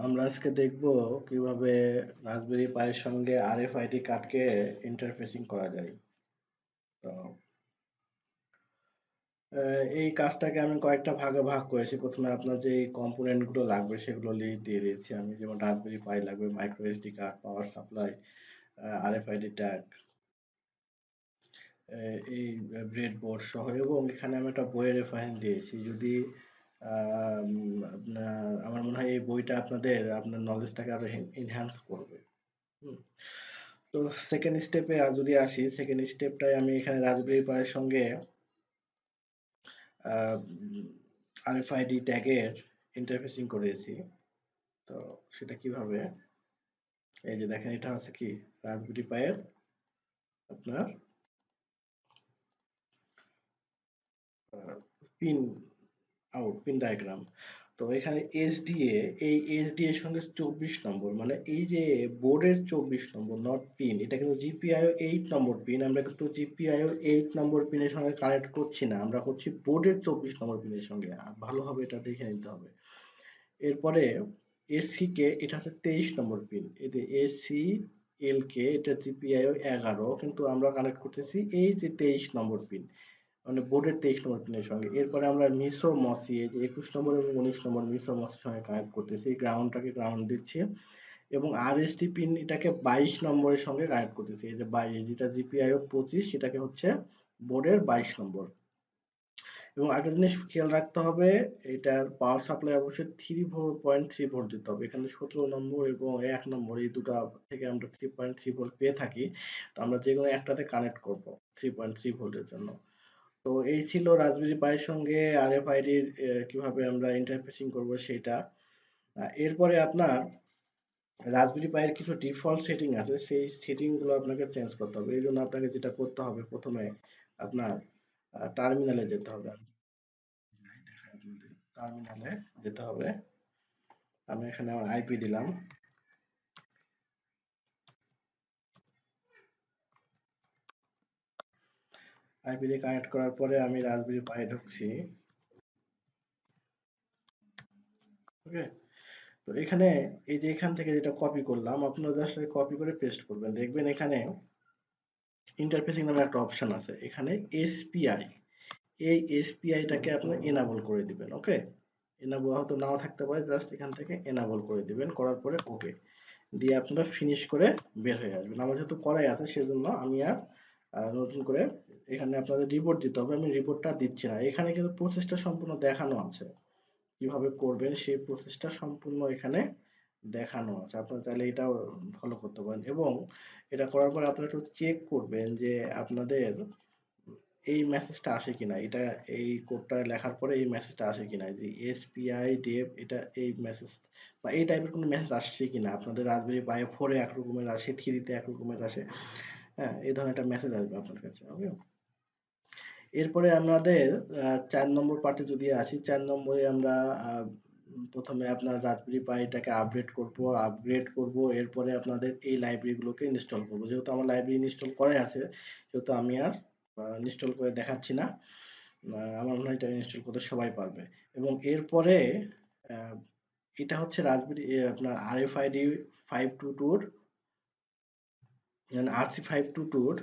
আমরা আজকে দেখব কিভাবে রাসবেরি পাইয়ের সঙ্গে আরএফআইডি কার্ডকে ইন্টারফেসিং করা যায়। তো এই কাজটাকে আমি কয়েকটা ভাগে ভাগ করেছি। প্রথমে আপনার যে কম্পোনেন্ট গুলো লাগবে সেগুলো লিস্ট দিয়ে দিয়েছি আমি। যেমন রাসবেরি পাই লাগবে, micro SD card, power supply, RFID tag, এই ব্রেডবোর্ড সহ, এবং এখানে আমি একটা বইয়ের রেফারেন্স দিয়েছি। যদি আমার মনে হয় এই বইটা আপনার নলেজটাকে আরো এনহ্যান্স করবে। হুম। তো সেকেন্ড স্টেপে যদি আসি, সেকেন্ড স্টেপটায় আমি এখানে রাসবেরি পাইয়ের সঙ্গে আরএফআইডি ট্যাগের ইন্টারফেসিং করেছি। তো সেটা কিভাবে, এই যে দেখেন, এটা হচ্ছে কি রাসবেরি পাইয়ের আপনার পিন পিন ডায়াগ্রাম। তো এখানে এসডিএ, এই এসডিএ এর সঙ্গে 24 নম্বর, মানে এই যে বোর্ডের 24 নম্বর, নট পিন। এটা কিন্তু জিপিআইও 8 নম্বর পিন। আমরা কিন্তু জিপিআইও 8 নম্বর পিনের সঙ্গে কানেক্ট করছি না, আমরা করছি বোর্ডের 24 নম্বর পিনের সঙ্গে। ভালোভাবে এটা দেখে নিতে হবে। এরপরে এসি কে, এটা হচ্ছে 23 নম্বর পিন। এই যে এসি এল কে, এটা জিপিআইও 11, কিন্তু আমরা কানেক্ট করতেছি এই যে 23 নম্বর পিন, মানে বোর্ডের 23 নম্বর পিনের সঙ্গে। এরপরে আমরা মিসো মসি, এই যে 21 নম্বর এবং 19 নম্বর মিসো মসির সঙ্গে কানেক্ট করতেছি, গ্রাউন্ডটাকে গ্রাউন্ড দিচ্ছি। এবং আরএসটি পিন, এটাকে 22 নম্বরের সঙ্গে কানেক্ট করতেছি। এই যে 22, যেটা জিপিআইও 25, সেটাকে হচ্ছে বোর্ডের 22 নম্বর। এবং আরেকটা জিনিস খেয়াল রাখতে হবে, এটার পাওয়ার সাপ্লাই অবশ্যই 3.3 ভোল্ট দিতে হবে। এখানে 17 নম্বর এবং 1 নম্বর, এই দুটো থেকে আমরা 3.3 ভোল্ট পেয়ে থাকি। তো আমরা যে কোনো একটাতে কানেক্ট করব 3.3 ভোল্টের জন্য। তো এই ছিল রাসবেরি পাইয়ের সঙ্গে আরএফআইডির কিভাবে আমরা ইন্টারফেসিং করব সেটা। এরপরে আপনার রাসবেরি পাইয়ের কিছু ডিফল্ট সেটিং আছে, সেই সেটিং গুলো আপনাকে চেঞ্জ করতে হবে। এই জন্য আপনাকে যেটা করতে হবে, প্রথমে আপনার টার্মিনালে যেতে হবে। আমি দেখাই আপনাদের, টার্মিনালে যেতে হবে। আমি এখানে আমার আইপি দিলাম। আইপি দিয়ে কানেক্ট করার পরে আমি রাসবেরি পাই ঢুকছি। ওকে। তো এখানে, এই যে এখান থেকে যেটা কপি করলাম, আপনারা জাস্ট কপি করে পেস্ট করবেন। দেখবেন এখানে ইন্টারফেসিং নামে একটা অপশন আছে, এখানে এসপিআই, এই এসপিআইটাকে আপনার এনাবল করে দিবেন। ওকে, এনাবল হয়তো নাও থাকতে পারে, জাস্ট এখান থেকে এনাবল করে দিবেন। করার পরে ওকে দিয়ে আপনারা ফিনিশ করে বের হয়ে আসবেন। আমার যেহেতু করাই আছে, সেজন্য আমি আর নতুন করে এখানে আপনাদের রিপোর্ট দিতে হবে, আমি রিপোর্টটা দিচ্ছি না। এখানে কিন্তু প্রসেসটা সম্পূর্ণ দেখানো আছে, কিভাবে করবেন সেই প্রসেসটা সম্পূর্ণ এখানে দেখানো আছে। আপনারা চাইলে এটাও ফলো করতে পারেন। এবং এটা করার পরে আপনারা একটু চেক করবেন যে আপনাদের এই মেসেজটা আসে কিনা। এটা, এই কোডটা লেখার পরে এই মেসেজটা আসে কিনা, যে এসপিআই ডেভ, এটা এই মেসেজ বা এই টাইপের কোনো মেসেজ আসছে কিনা। আপনাদের রাসবেরি পাই 4 এ এক রকমের আসে, 3 তে এক রকমের আসে। হ্যাঁ, এই ধরনের একটা মেসেজ আসবে আপনার কাছে। ওকে। এরপরে আমাদের 4 নম্বর পার্টে যদি আসি, 4 নম্বরে আমরা প্রথমে আপনার রাসবেরি পাইটাকে আপগ্রেড করব। এরপরে আপনাদের এই লাইব্রেরিগুলোকে ইনস্টল করব। যেহেতু আমার লাইব্রেরি ইনস্টল করাই আছে, সেহেতু আমি আর ইনস্টল করে দেখাচ্ছি না। আমার মনে হয় এটা ইনস্টল করতে সবাই পারবে। এবং এরপরে আহ, এটা হচ্ছে রাসবেরি আপনার আরএফআইডি 522 RC522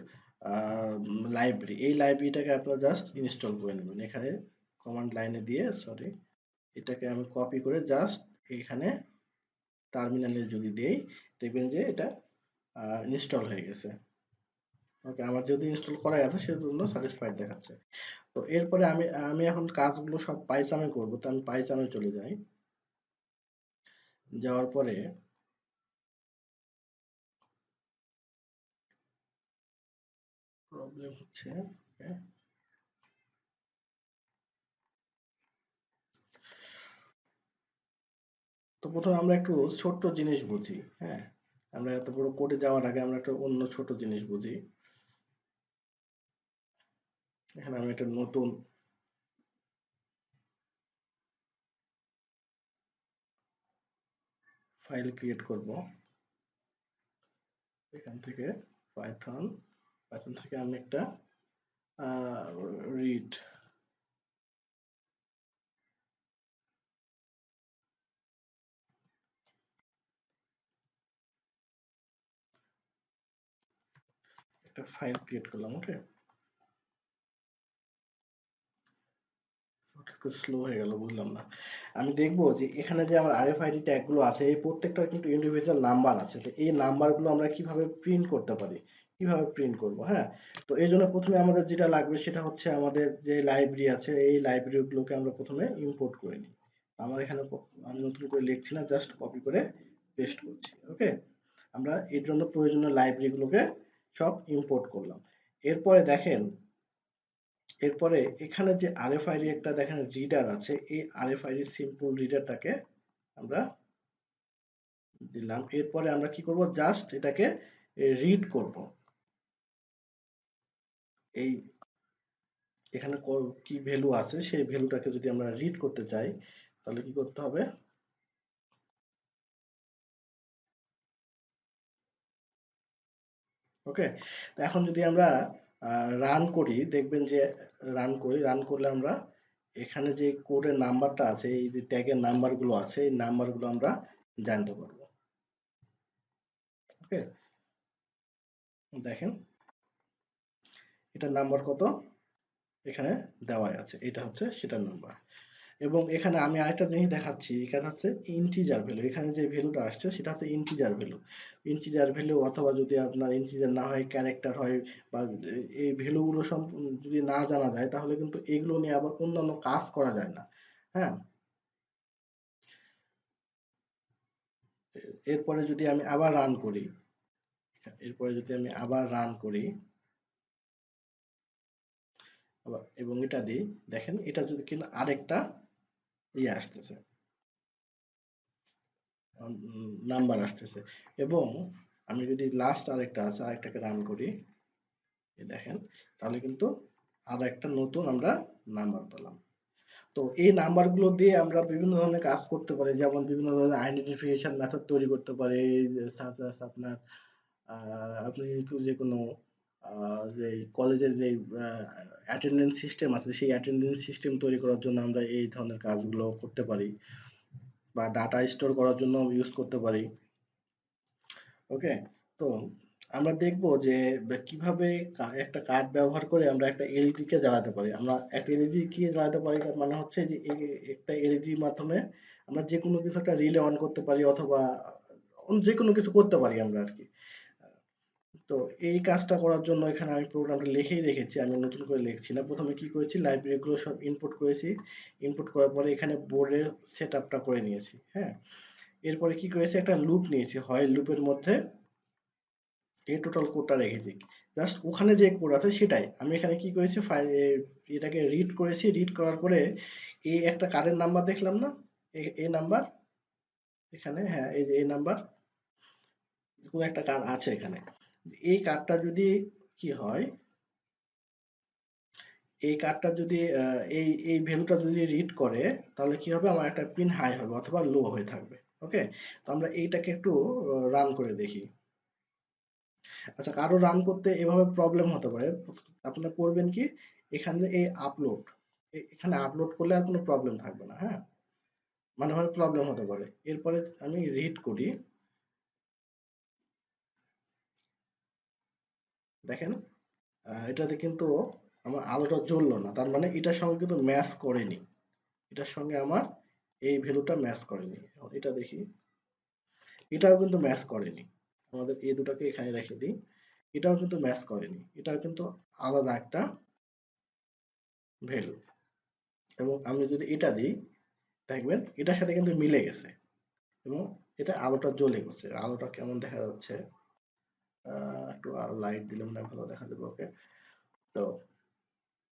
লাইব্রেরি। এই লাইব্রেরিটাকে আপনারা জাস্ট ইনস্টল করে নেবেন। এখানে কমান্ড লাইনে দিয়ে, সরি, এটাকে আমি কপি করে জাস্ট এখানে টার্মিনালে যদি দেই, দেখবেন যে এটা ইনস্টল হয়ে গেছে। ওকে, আমার যেহেতু ইনস্টল করাই আছে সেজন্য স্যাটিসফাইড দেখাচ্ছে। তো এরপরে আমি আমি এখন কাজগুলো সব পাইচামে করব। তো আমি পাইচামে চলে যাই। যাওয়ার পরে প্রবলেম হচ্ছে। ওকে। তো প্রথমে আমরা একটু ছোট্ট জিনিস বুঝি। হ্যাঁ, আমরা এত বড় কোডে যাওয়ার আগে আমরা একটা অন্য ছোট জিনিস বুঝি। এখানে আমি একটা নতুন ফাইল ক্রিয়েট করব। এখান থেকে পাইথন, পাইথন থেকে আমি একটা রিড, একটা ফাইল ক্রিয়েট করলাম। ওকে, স্লো হয়ে গেল, বুঝলাম না। আমি দেখবো যে এখানে যে আমার আরএফআইডি ট্যাগ গুলো আছে, এই প্রত্যেকটার কিন্তু ইন্ডিভিজুয়াল নাম্বার আছে। তো এই নাম্বারগুলো আমরা কিভাবে প্রিন্ট করতে পারি, কিভাবে প্রিন্ট করব? হ্যাঁ, তো এই জন্য প্রথমে আমাদের যেটা লাগবে সেটা হচ্ছে আমাদের যে লাইব্রেরি আছে, এই লাইব্রেরিগুলোকে আমরা প্রথমে ইম্পোর্ট করে নিই। আমার এখানে আমি নতুন করে লিখছি না, জাস্ট কপি করে পেস্ট করছি। ওকে, আমরা এর জন্য প্রয়োজনীয় লাইব্রেরিগুলোকে সব ইম্পোর্ট করলাম। এরপরে দেখেন, এরপরে এখানে যে আরএফআইডি একটা দেখেন রিডার আছে, এই আরএফআইডি সিম্পল রিডারটাকে আমরা দিলাম। এরপরে আমরা কি করব, জাস্ট এটাকে রিড করব। এই এখানে কি ভ্যালু আছে সেই ভ্যালুটাকে যদি আমরা রিড করতে চাই তাহলে কি করতে হবে? ওকে, তো এখন যদি আমরা রান করি, দেখবেন যে রান করলে আমরা এখানে যে কোডের নাম্বারটা আছে, এই যে ট্যাগের নাম্বারগুলো আছে, এই নাম্বারগুলো আমরা জানতে পারবো। ওকে, দেখেন এটার নাম্বার কত এখানে দেওয়াই আছে, এটা হচ্ছে সেটার নাম্বার। এবং এখানে আমি আরেকটা জিনিস দেখাচ্ছি, এখানে হচ্ছে ইন্টিজার ভ্যালু, এখানে যে ভ্যালুটা আসছে সেটা হচ্ছে ইন্টিজার ভ্যালু। ইন্টিজার ভ্যালু অথবা যদি আপনার ইন্টিজার না হয় ক্যারেক্টার হয়, বা এই ভ্যালুগুলো যদি না জানা যায় তাহলে কিন্তু এগুলো নিয়ে আবার অন্যান্য কাজ করা যায় না। হ্যাঁ, এরপরে যদি আমি আবার রান করি, এরপরে যদি আমি আবার রান করি এবং এটা দিই, দেখেন এটা যদি কিনা আরেকটা ইয়ে আসতেছে, নাম্বার আসতেছে। এবং আমি যদি লাস্ট আরেকটা আছে আরেকটাকে রান করি, দেখেন তাহলে কিন্তু আরো একটা নতুন আমরা নাম্বার পেলাম। তো এই নাম্বারগুলো দিয়ে আমরা বিভিন্ন ধরনের কাজ করতে পারি, যেমন বিভিন্ন ধরনের আইডেন্টিফিকেশন মেথড তৈরি করতে পারি। সাচ as আপনার আপনি যে কোনো যে কলেজের যে অ্যাটেন্ডেন্স সিস্টেম আছে, সেই অ্যাটেন্ডেন্স সিস্টেম তৈরি করার জন্য আমরা এই ধরনের কাজগুলো করতে পারি, বা ডাটা স্টোর করার জন্য ইউজ করতে পারি। ওকে, তো আমরা দেখবো যে কিভাবে একটা কার্ড ব্যবহার করে আমরা একটা এলইডি কে জ্বালাতে পারি। আমরা একটা এলইডি কি জ্বালাতে পারি, তার মানে হচ্ছে যে একটা এলইডির মাধ্যমে আমরা যে কোনো কিছু একটা রিলে অন করতে পারি, অথবা যে কোনো কিছু করতে পারি আমরা আর কি। তো এই কাজটা করার জন্য এখানে আমি প্রোগ্রামটা লিখেই রেখেছি, আমি নতুন করে লিখছি না। প্রথমে কি করেছি, লাইব্রেরিগুলো সব ইনপুট করেছি। ইনপুট করার পরে এখানে বোর্ডের সেট আপটা করে নিয়েছি। হ্যাঁ, এরপরে কি করেছি, একটা লুপ নিয়েছি, হয় লুপের মধ্যে এই টোটাল কোডটা রেখেছি, জাস্ট ওখানে যে কোড আছে সেটাই আমি এখানে কি করেছি, এটাকে রিড করেছি। রিড করার পরে এই একটা কার্ডের নাম্বার দেখলাম না, এই নাম্বার এখানে, হ্যাঁ এই যে এই নাম্বার, কোন একটা কার্ড আছে এখানে। এই কার্ডটা যদি কি হয়, এই কার্ডটা যদি এই এই ভ্যালুটা যদি রিড করে তাহলে কি হবে, আমার একটা পিন হাই হবে অথবা লো হয়ে থাকবে। ওকে, তো আমরা এইটাকে একটু রান করে দেখি। আচ্ছা, কারো রান করতে এভাবে প্রবলেম হতে পারে, আপনারা করবেন কি, এখানে এই আপলোড, এখানে আপলোড করলে আর কোনো প্রবলেম থাকবে না। হ্যাঁ, মানে হয় প্রবলেম হতে পারে। এরপরে আমি রিড করি, দেখেন এটাতে কিন্তু আমার আলোটা জ্বললো না, তার মানে এটার সঙ্গে কিন্তু ম্যাচ করেনি, এটার সঙ্গে আমার এই ভ্যালুটা ম্যাচ করেনি। এখন এটা দেখি, এটাও কিন্তু ম্যাচ করেনি। আমাদের এই দুটাকে এখানে রেখে দিই, এটাও কিন্তু ম্যাচ করেনি, এটাও কিন্তু আলাদা একটা ভ্যালু। এবং আমি যদি এটা দিই, দেখবেন এটার সাথে কিন্তু মিলে গেছে, এবং এটা আলোটা জ্বলে গেছে। আলোটা কেমন দেখা যাচ্ছে, একটু লাইট দিলে মনে হয় ভালো দেখা যাবে। ওকে, তো